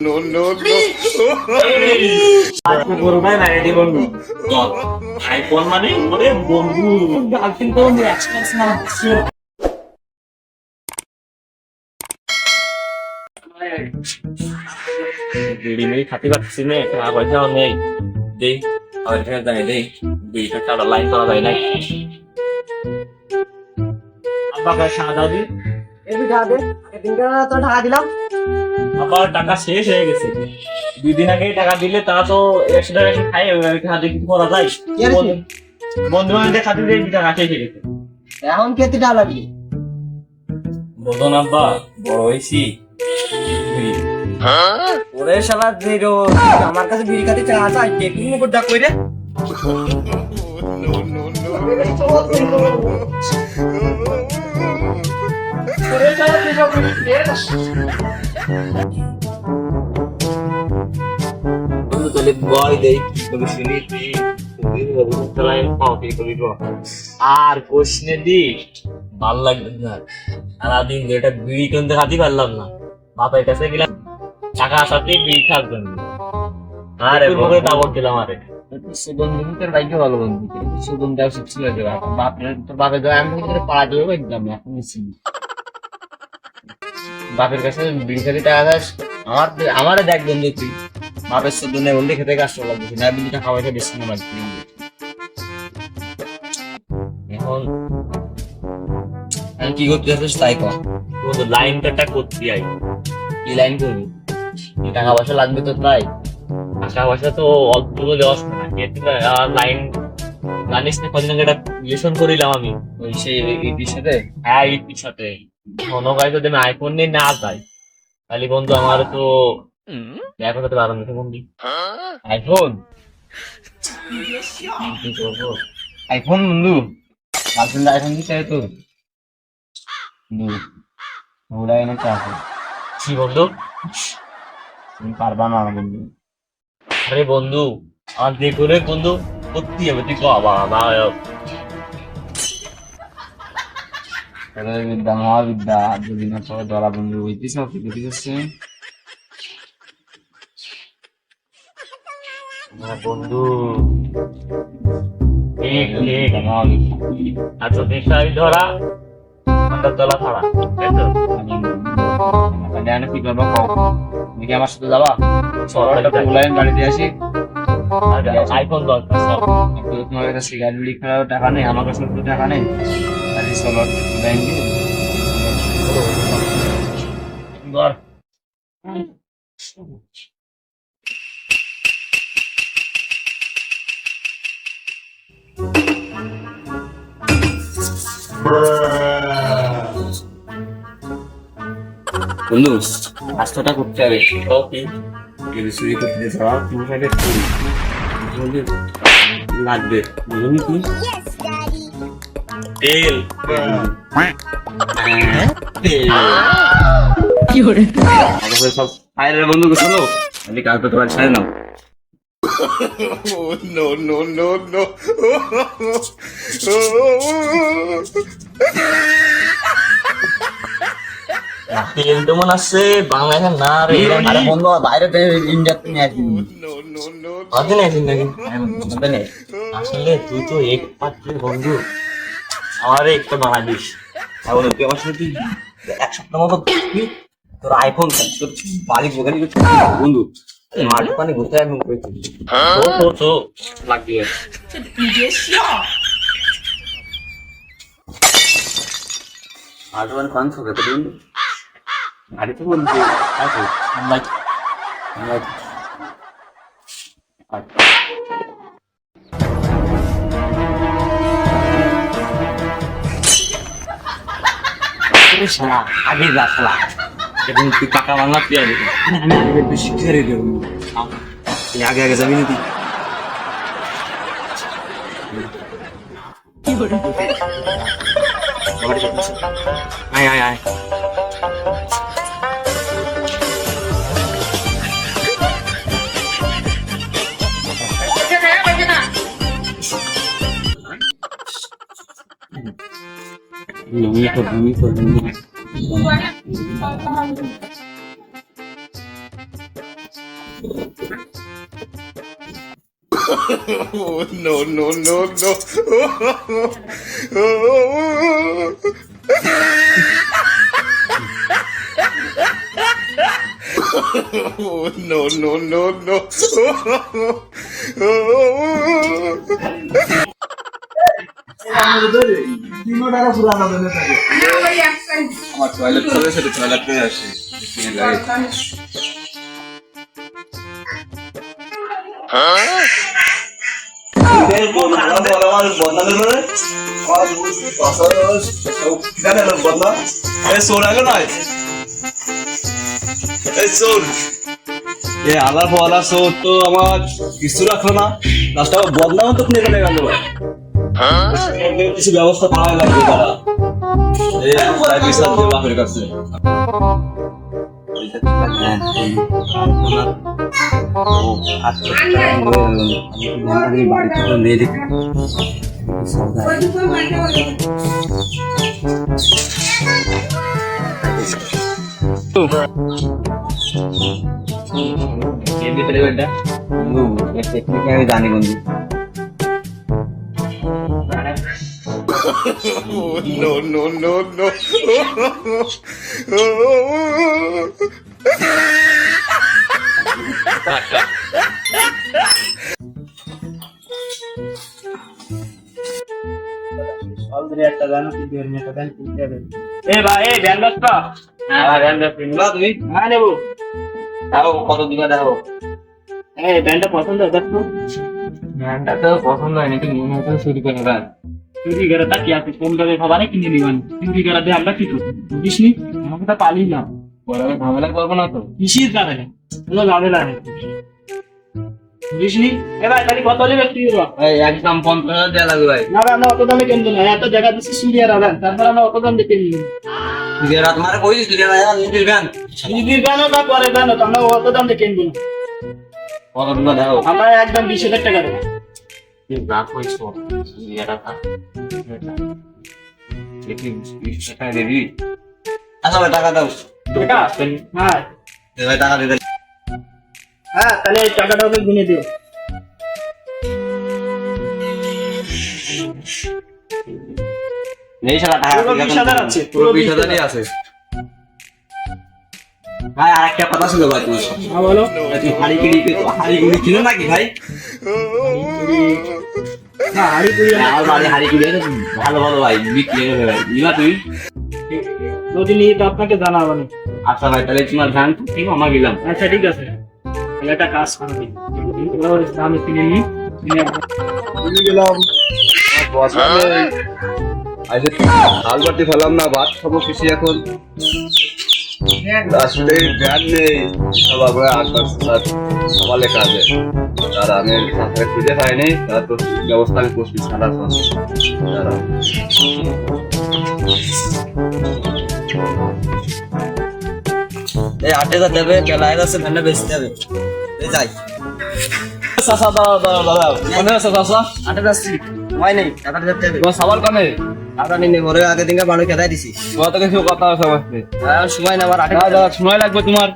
No, no, no. IPhone মানে ওরে বন্ধু গার্লফ্রেন্ড তো এক্সপেন্স না বিড়ি নেই খাতে পারছি না টাকা পয়সাও নেই দেই আর এটা যাই দেই বিড়িটা টাকা লাইন করা যায় না আব্বা সাদা দি এই টাকা দে এদিনকার তো টাকা দিলাম আবার টাকা শেষ হয়ে গেছে 2 দিন আগে টাকা দিলে তা তো 100 টাকা খাই ওই টাকা দিয়ে কিছু করা যায় বন্ধু বান্ধব খাতে দিয়ে টাকা শেষ হয়ে গেছে এখন কেতে টাকা লাগবে বলুন আব্বা বড় হয়েছি ওরে শালা জিরো আমার কাছে বিড়ি খাতে টাকা আছে টেকিং মুকুটটা কইরে No, no, no. ওরে শালা জিরো বিড়ি তাহলে বয় দেই তবে শুনি আর কোশনে দি ভাল লাগবে না সারাদিন যেটা বিড়ি কিনতে খাতে পারলাম না বাপের কাছে গেলাম টাকা আসাতেই বিড়ি থাকবেন আরে বলে দাবর দিলাম আরে সুগন্ধিতের ভাগ্য ভালো বন্ধু সুগন্ধি উচিত ছিল যে তোর বাপের গায়ে আমি পাড়া দিয়ে একদম এখন বাপের কাছে বিড়ি খাতে টাকা দেয় আমারে দেখ বন্ধু তুই বাপের সুদনে বললে খেতে কাজ লাগছে না বিড়িটা খাওয়াইতে বেশি না লাগছে এখন কি করতে যাচ্ছিস তাই কর তো লাইনটা করতে আই কি লাইন করবি টাকা পয়সা লাগবে তো তাই টাকা পয়সা তো অল্প দেওয়া না লাইন জানিস না কদিন আগে একটা রিলেশন করিলাম আমি ওই সেই ইটির সাথে হ্যাঁ ইটির সাথে কোনো গাই যদি আমি আইফোন নিয়ে না যাই তাহলে বন্ধু আমার তো দেখা করতে পারো না বন্ধু আইফোন আইফোন বন্ধু গার্লফ্রেন্ড আইফোন দিতে তো ওরা এনে চাষে কি বন্ধু তুমি পারবা না বন্ধু আরে বন্ধু আমার দেখো রে বন্ধু সত্যি হবে তুই বাবা বিদ্যা মহাবিদ্যা দুদিন পর ধরা বন্ধু হইতেছে বুঝতেছে বন্ধু আচ্ছা বিষয় ধরা তলা ছাড়া কি করবো দেখি আমার সাথে যাবা গাড়িতে আসি আইফোন দরকার সব তোমার কাছে সিগারেট বিড়ি খাওয়ার টাকা নেই আমার কাছে টাকা নেই চলো লাইন দিয়ে বন্ধু রাস্তাটা করতে হবে চুরি করতে লাগবে বুঝলি তুই তেল সব ফায়ারের বন্ধু শোনো আমি কাজ করতে পারি ছাড়ে নাও Oh, no, no, no, no. তেল তো মনে আছে বাংলাদেশের না রে আরে বন্ধু বাইরে ইন্ডিয়াতে নিয়ে আসবি No, no, no. আগে নিয়ে আসবি নাকি আসলে তুই তো এক পাত্রের বন্ধু আমার একটা বানা দিস এখন তুই আমার সাথে এক সপ্তাহ মতো তোর আইফোন তোর বাড়ি বোগানি বন্ধু মাঠ পানি ঘুরতে আমি তো লাগবে আটওয়ান কান থাকে তো বন্ধু গাড়ি তো বলছি আছে আগে রাখলা এবং তুই টাকা বাংলা তুই আগে আমি আগে তুই শিখে দেবো তুই আগে আগে যাবি না তুই আয় আয় আয় ভূমি Oh, no, no, no, no. Oh, no, no, no, no. আমার টয়লেট চলে সেটা টয়লেট করে আসি আলার ফলা চোর তো আমার কিছু রাখলো না লাস্টে আবার বদনাম তো নিয়ে গেল কিছু ব্যবস্থা করা লাগবে তারা এই বিচার দেবে বাপের কাছে আমি জানি বন্ধু Oh, no, no, no, no. একটা জানো কি একটা দেন কিনতে হবে এ ভাই এই ভ্যান ব্যস্ত হ্যাঁ ভ্যান ব্যস্ত তুমি হ্যাঁ নেবো দাও কত দিবা দাও এই ভ্যানটা পছন্দ দেখো গানটা তো পছন্দ হয় নাকি মনে হচ্ছে শুরু করে গান চুরি করে তাকি আছে কম দামে খাবারে কিনে দিবান চুরি করে দিয়ে আমরা কি করবো বুঝিস নি আমাকে তো পালি না পরে আমি ঝামেলা করবো না তো কিসির কারণে কোনো ঝামেলা নেই বুঝিস নি এ ভাই তাহলে কত নেবে তুই এই একদম 50,000 দেওয়া লাগবে ভাই না আমরা অত দামে কিনবো না এত জায়গা দিচ্ছি সিরিয়ার আদান তারপর আমরা অত দাম দিয়ে কিনবো তুই রাত মারে কইছিস তুই না নিজের গান নিজের গানও বা পরে গানও তো আমরা অত দাম দিয়ে কিনবো না কত দিবা দাও আমরা একদম 20,000 টাকা দেবো তুই রাত কইছো এটা থাক দেখি 20 টাকা দিবি আচ্ছা ভাই টাকা দাও টাকা হ্যাঁ ভাই টাকা দিতে হ্যাঁ তাহলে এই টাকাটা ওকে গুনে দিও নেই সারা টাকা পুরো 20,000 আছে পুরো 20,000 আছে ভাই আরেকটা কথা ছিল ভাই তোমার হ্যাঁ বলো তুই হাড়ি গুড়ি ছিল নাকি ভাই না হাড়ি পুরি আমার বাড়ি হাড়ি গুড়ি আছে ভালো ভালো ভাই বিক্রি হবে ভাই নিবা তুই যদি নিয়ে তো আপনাকে জানাবো না আচ্ছা ভাই তাহলে তোমার ধান ঠিক আমার গেলাম আচ্ছা ঠিক আছে তাহলে একটা কাজ করবি ওর দামে কিনে নি কিনে গেলাম আলবাটি ফেলাম না ভাত খাবো কৃষি এখন আসলে জ্ঞান নেই সব আবার সকালে কাজে তারা আমি সাঁতারে খুঁজে পাইনি তারা তো ব্যবস্থা আমি করছি সারা তারা এই 8,000 দেবে বেলা আছে ধানটা বেচতে হবে এই যাই চাচা দাদা মনে আছে চাচা 8,000 হয় নাই 8,000 দেবে তোমার সাবাল কানে টাকা নিয়ে মরে আগে দিনকে বাড়ি কেদাই দিছি তোমার তো কিছু কথা আছে আমার আর সময় না আমার 8,000 দাদা সময় লাগবে তোমার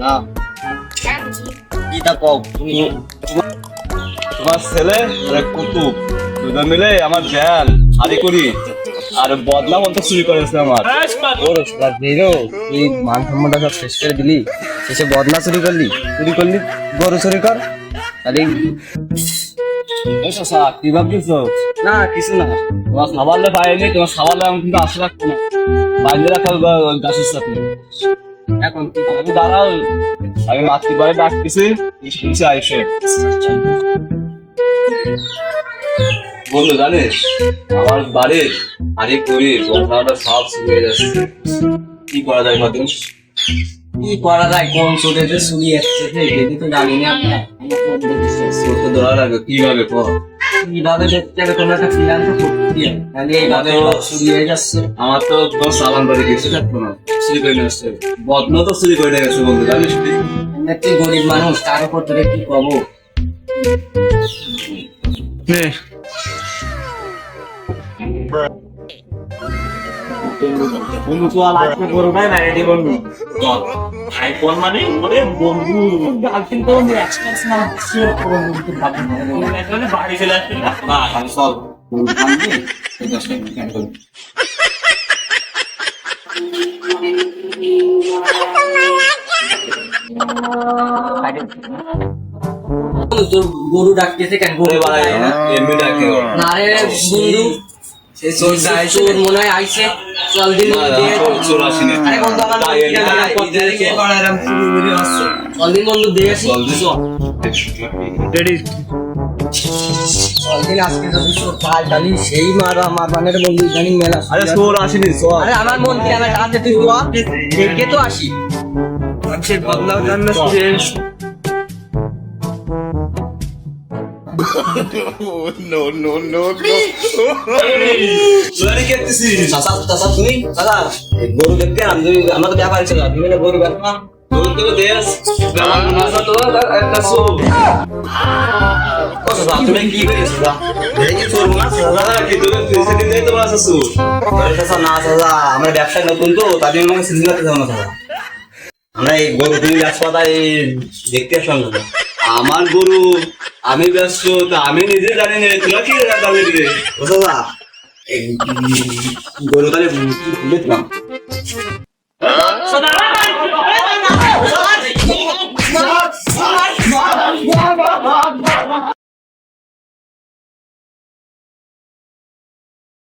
না এটা কও তুমি তোমার ছেলে আর কুতুব দুজন মিলে আমার জ্ঞান হারি করি আর বদনাম অন্ত চুরি করেছে আমার ওর বেরো তুই মান সম্মানটা সব শেষ করে দিলি শেষে বদনা চুরি করলি গরু চুরি কর তাহলে চাচা কি ভাবছিস না কিছু না তোমার সাবালে পাইনি তোমার সাবালে আমি কিন্তু আশা রাখবো না বাইরে রাখা গাছের সাথে এখন কি আমি দাঁড়াও আমি মাতৃবাড়ি ডাকতেছি শুনছি আইসে বললো জানিস আমার বাড়ির হারি করি বন্ধাটা সব শুয়ে যাচ্ছে কি করা যায় কদিন কি করা যায় কোন চোটে যে শুনি যাচ্ছে এটি তো জানি না চোখে ধরা লাগবে কিভাবে কর কিভাবে দেখতে হবে কোনো একটা প্ল্যান তো করতে হবে তাহলে এইভাবে শুরু হয়ে যাচ্ছে আমার তো তোর সালান বাড়ি গেছে থাকতো না চুরি করে নিয়ে আসছে বদন তো চুরি করে নিয়ে গেছে বন্ধু জানিস তুই গরিব মানুষ তার উপর তোরে কি কব বন্ধু তো আজকে গরু নাই না রেডি বন্ধু চল আইফোন মানে ওরে বন্ধু গার্লফ্রেন্ড তো আমি এক্সপেন্স না শেয়ার করব বন্ধু ভাবি বাড়ি চলে আসছে না আমি চল গরু আনবি 10 টাকা ক্যান করবি তোর গরু ডাকতেছে কেন গরু এমনি ডাকে ওরা। না রে বন্ধু সেই চোরটা আইছে তোর মনে হয় আইছে চল দিন না, না, চোর আসেনি। আরে বন্ধু আমার তাই এমনি চল দিন বন্ধু দিয়ে আসি চল দিন। চল দিন আজকে যদি চোর পাল ডালি সেই মারবানের বন্ধু জানি মেলা আরে চোর আসেনি চল। আরে আমার মন কি আমার কাছে তুই তো দেখে তো আসি মানুষের বদলাও জান না No, no, no, no. চোরানি করতেছিস? চাচা তুমি দাদা গরু দেখতে আমরা তো ব্যাপারী ছিল তুমি না গরু ব্যাপার তোর তো দেশ। বেলা মাসা তো একটা চোর। তুমি কি করিস দেখি চোর না, দাদা কি তোকে পয়সা দিতে তো আসা চোর। চাচা না চাচা আমরা ব্যবসায় নতুন তো তাদের মানে সিদ্ধি করতে যাবো না চাচা আমরা এই গরু তুমি ব্যবসাটাই দেখতে আসলাম দাদা আমার গরু আমি ব্যস্ত তা আমি নিজে জানি না তোরা কি রাখালি রে ও চাচা এই গরু তাহলে দেখলাম সোনা